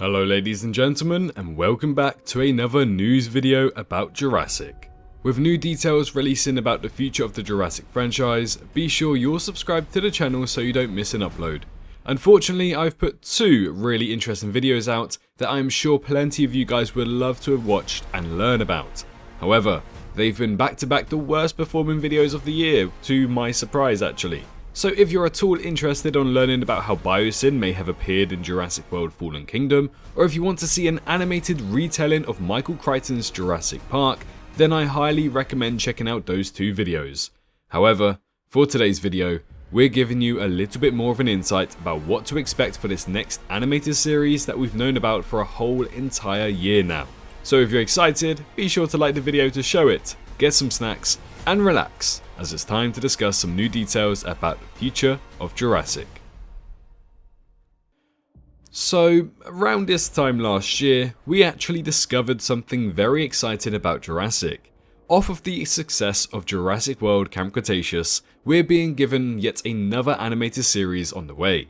Hello ladies and gentlemen, and welcome back to another news video about Jurassic. With new details releasing about the future of the Jurassic franchise, be sure you're subscribed to the channel so you don't miss an upload. Unfortunately, I've put two really interesting videos out that I'm sure plenty of you guys would love to have watched and learn about. However, they've been back to back the worst performing videos of the year, to my surprise actually. So if you're at all interested on learning about how Biosyn may have appeared in Jurassic World Fallen Kingdom, or if you want to see an animated retelling of Michael Crichton's Jurassic Park, then I highly recommend checking out those two videos. However, for today's video, we're giving you a little bit more of an insight about what to expect for this next animated series that we've known about for a whole entire year now. So if you're excited, be sure to like the video to show it, get some snacks, and relax, as it's time to discuss some new details about the future of Jurassic. So, around this time last year, we actually discovered something very exciting about Jurassic. Off of the success of Jurassic World Camp Cretaceous, we're being given yet another animated series on the way.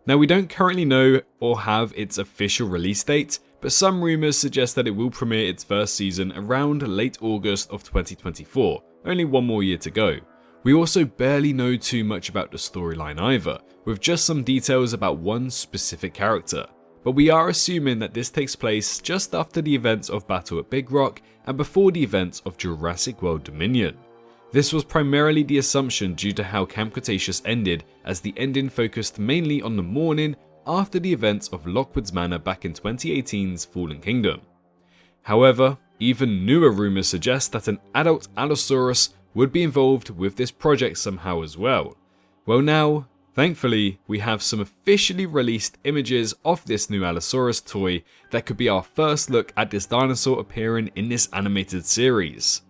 Now, we don't currently know or have its official release date, but some rumours suggest that it will premiere its first season around late August of 2024, only one more year to go. We also barely know too much about the storyline either, with just some details about one specific character, but we are assuming that this takes place just after the events of Battle at Big Rock and before the events of Jurassic World Dominion. This was primarily the assumption due to how Camp Cretaceous ended, as the ending focused mainly on the morning after the events of Lockwood's Manor back in 2018's Fallen Kingdom. However, even newer rumours suggest that an adult Allosaurus would be involved with this project somehow as well. Well now, thankfully, we have some officially released images of this new Allosaurus toy that could be our first look at this dinosaur appearing in this animated series.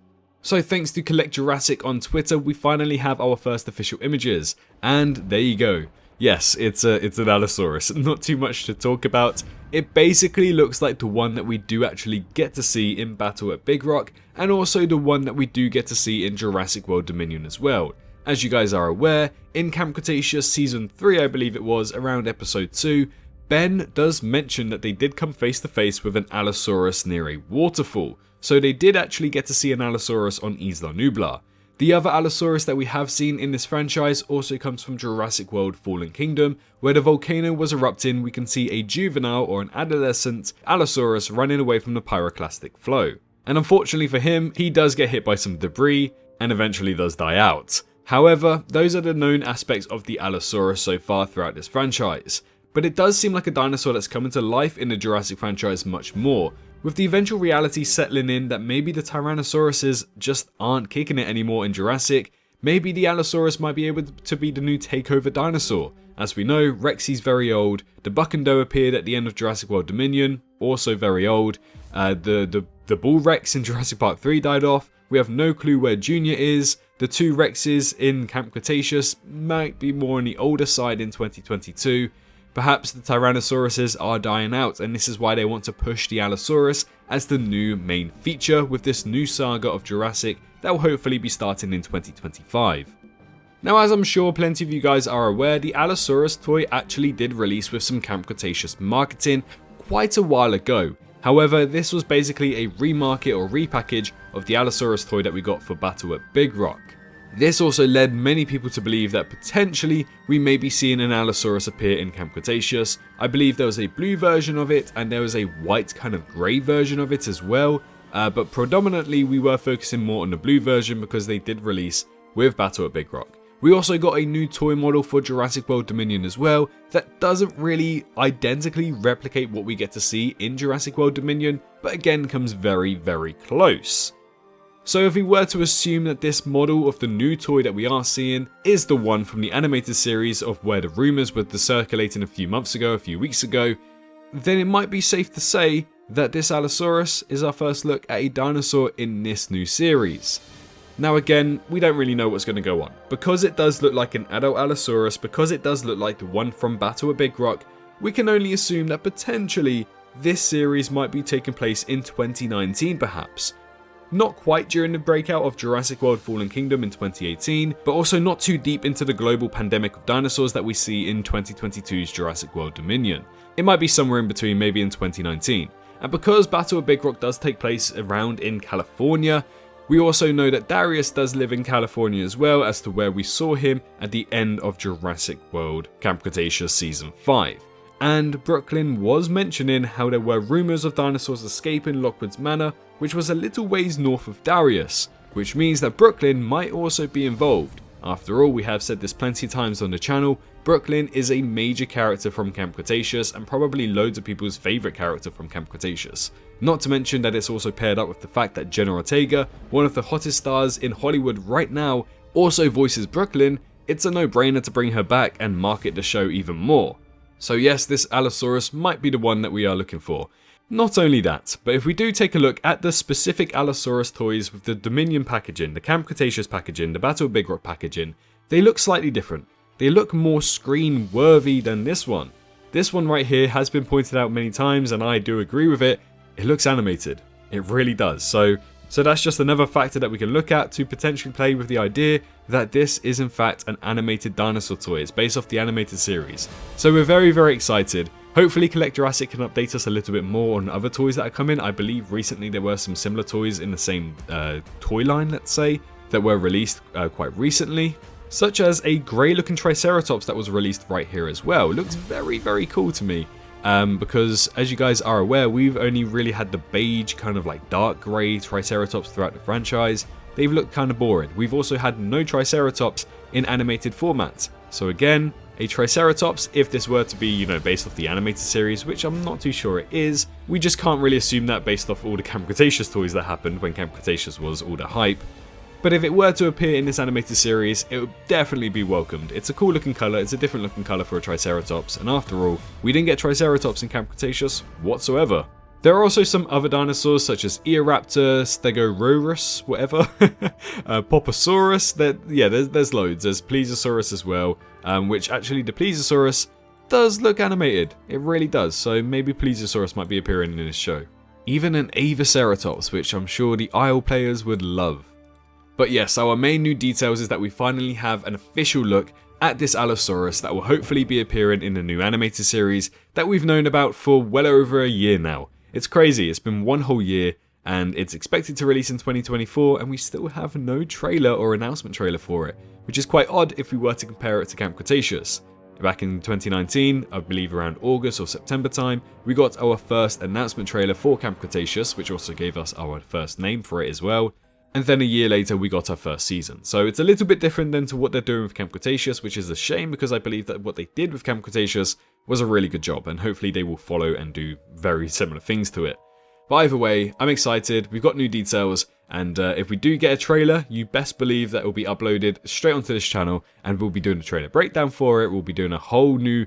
So thanks to Collect Jurassic on Twitter, we finally have our first official images, and there you go. Yes, it's an Allosaurus, not too much to talk about. It basically looks like the one that we do actually get to see in Battle at Big Rock, and also the one that we do get to see in Jurassic World Dominion as well. As you guys are aware, in Camp Cretaceous Season 3 I believe it was, around Episode 2, Ben does mention that they did come face to face with an Allosaurus near a waterfall, so they did actually get to see an Allosaurus on Isla Nublar. The other Allosaurus that we have seen in this franchise also comes from Jurassic World Fallen Kingdom, where the volcano was erupting. We can see a juvenile or an adolescent Allosaurus running away from the pyroclastic flow. And unfortunately for him, he does get hit by some debris and eventually does die out. However, those are the known aspects of the Allosaurus so far throughout this franchise. But it does seem like a dinosaur that's coming to life in the Jurassic franchise much more, with the eventual reality settling in that maybe the Tyrannosauruses just aren't kicking it anymore in Jurassic. Maybe the Allosaurus might be able to be the new takeover dinosaur. As we know, Rexy's very old, the Buckendo appeared at the end of Jurassic World Dominion, also very old, the Bull Rex in Jurassic Park 3 died off, we have no clue where Junior is, the two Rexes in Camp Cretaceous might be more on the older side in 2022, perhaps the Tyrannosauruses are dying out, and this is why they want to push the Allosaurus as the new main feature with this new saga of Jurassic that will hopefully be starting in 2025. Now, as I'm sure plenty of you guys are aware, the Allosaurus toy actually did release with some Camp Cretaceous marketing quite a while ago. However, this was basically a remarket or repackage of the Allosaurus toy that we got for Battle at Big Rock. This also led many people to believe that potentially we may be seeing an Allosaurus appear in Camp Cretaceous. I believe there was a blue version of it and there was a white kind of grey version of it as well, but predominantly we were focusing more on the blue version because they did release with Battle at Big Rock. We also got a new toy model for Jurassic World Dominion as well that doesn't really identically replicate what we get to see in Jurassic World Dominion, but again comes very, very close. So if we were to assume that this model of the new toy that we are seeing is the one from the animated series of where the rumours were circulating a few weeks ago, then it might be safe to say that this Allosaurus is our first look at a dinosaur in this new series. Now again, we don't really know what's going to go on. Because it does look like an adult Allosaurus, because it does look like the one from Battle at Big Rock, we can only assume that potentially this series might be taking place in 2019 perhaps. not quite during the breakout of Jurassic World Fallen Kingdom in 2018, but also not too deep into the global pandemic of dinosaurs that we see in 2022's Jurassic World Dominion. It might be somewhere in between, maybe in 2019. And because Battle of Big Rock does take place around in California, we also know that Darius does live in California as well, as to where we saw him at the end of Jurassic World Camp Cretaceous Season 5. And Brooklyn was mentioning how there were rumours of dinosaurs escaping Lockwood's Manor, which was a little ways north of Darius, which means that Brooklyn might also be involved. After all, we have said this plenty of times on the channel, Brooklyn is a major character from Camp Cretaceous and probably loads of people's favourite character from Camp Cretaceous. Not to mention that it's also paired up with the fact that Jenna Ortega, one of the hottest stars in Hollywood right now, also voices Brooklyn. It's a no-brainer to bring her back and market the show even more. So yes, this Allosaurus might be the one that we are looking for. Not only that, but if we do take a look at the specific Allosaurus toys with the Dominion packaging, the Camp Cretaceous packaging, the Battle of Big Rock packaging, they look slightly different. They look more screen-worthy than this one. This one right here has been pointed out many times, and I do agree with it. It looks animated. It really does. So that's just another factor that we can look at to potentially play with the idea that this is in fact an animated dinosaur toy. It's based off the animated series. So we're very, very excited. Hopefully Collect Jurassic can update us a little bit more on other toys that are coming. I believe recently there were some similar toys in the same toy line, let's say, that were released quite recently. Such as a grey looking Triceratops that was released right here as well. It looks very, very cool to me. Because as you guys are aware, we've only really had the beige kind of like dark grey Triceratops throughout the franchise. They've looked kind of boring. We've also had no Triceratops in animated formats. So again, a Triceratops, if this were to be, you know, based off the animated series, which I'm not too sure it is, we just can't really assume that based off all the Camp Cretaceous toys that happened when Camp Cretaceous was all the hype. But if it were to appear in this animated series, it would definitely be welcomed. It's a cool looking colour, it's a different looking colour for a Triceratops, and after all, we didn't get Triceratops in Camp Cretaceous whatsoever. There are also some other dinosaurs such as Eoraptor, Stegosaurus, whatever, Poposaurus, there's loads. There's Plesiosaurus as well, which actually the Plesiosaurus does look animated. It really does, so maybe Plesiosaurus might be appearing in this show. Even an Avaceratops, which I'm sure the Isle players would love. But yes, our main new details is that we finally have an official look at this Allosaurus that will hopefully be appearing in the new animated series that we've known about for well over a year now. It's crazy, it's been one whole year and it's expected to release in 2024 and we still have no trailer or announcement trailer for it, which is quite odd if we were to compare it to Camp Cretaceous. Back in 2019, I believe around August or September time, we got our first announcement trailer for Camp Cretaceous, which also gave us our first name for it as well. And then a year later we got our first season. So it's a little bit different than to what they're doing with Camp Cretaceous, which is a shame because I believe that what they did with Camp Cretaceous was a really good job and hopefully they will follow and do very similar things to it. But either way, I'm excited, we've got new details, and if we do get a trailer, you best believe that it will be uploaded straight onto this channel and we'll be doing a trailer breakdown for it, we'll be doing a whole new...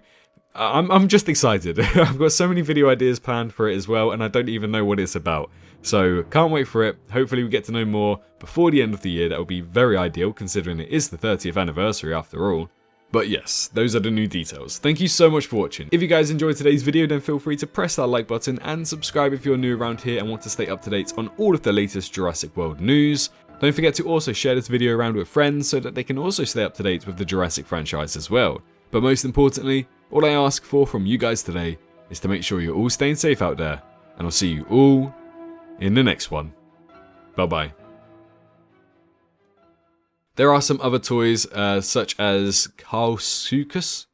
I'm just excited. I've got so many video ideas planned for it as well and I don't even know what it's about. So can't wait for it. Hopefully we get to know more before the end of the year. That would be very ideal considering it is the 30th anniversary after all. But yes, those are the new details. Thank you so much for watching. If you guys enjoyed today's video, then feel free to press that like button and subscribe if you're new around here and want to stay up to date on all of the latest Jurassic World news. Don't forget to also share this video around with friends so that they can also stay up to date with the Jurassic franchise as well. But most importantly, all I ask for from you guys today is to make sure you're all staying safe out there, and I'll see you all in the next one. Bye bye. There are some other toys such as Allosaurus.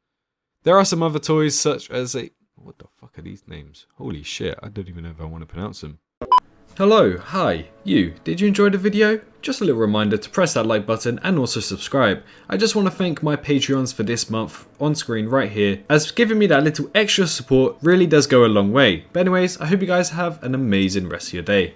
There are some other toys such as a... What the fuck are these names? Holy shit, I don't even know if I want to pronounce them. Hello, hi, you. Did you enjoy the video? Just a little reminder to press that like button and also subscribe. I just want to thank my Patreons for this month on screen right here, as giving me that little extra support really does go a long way. But anyways, I hope you guys have an amazing rest of your day.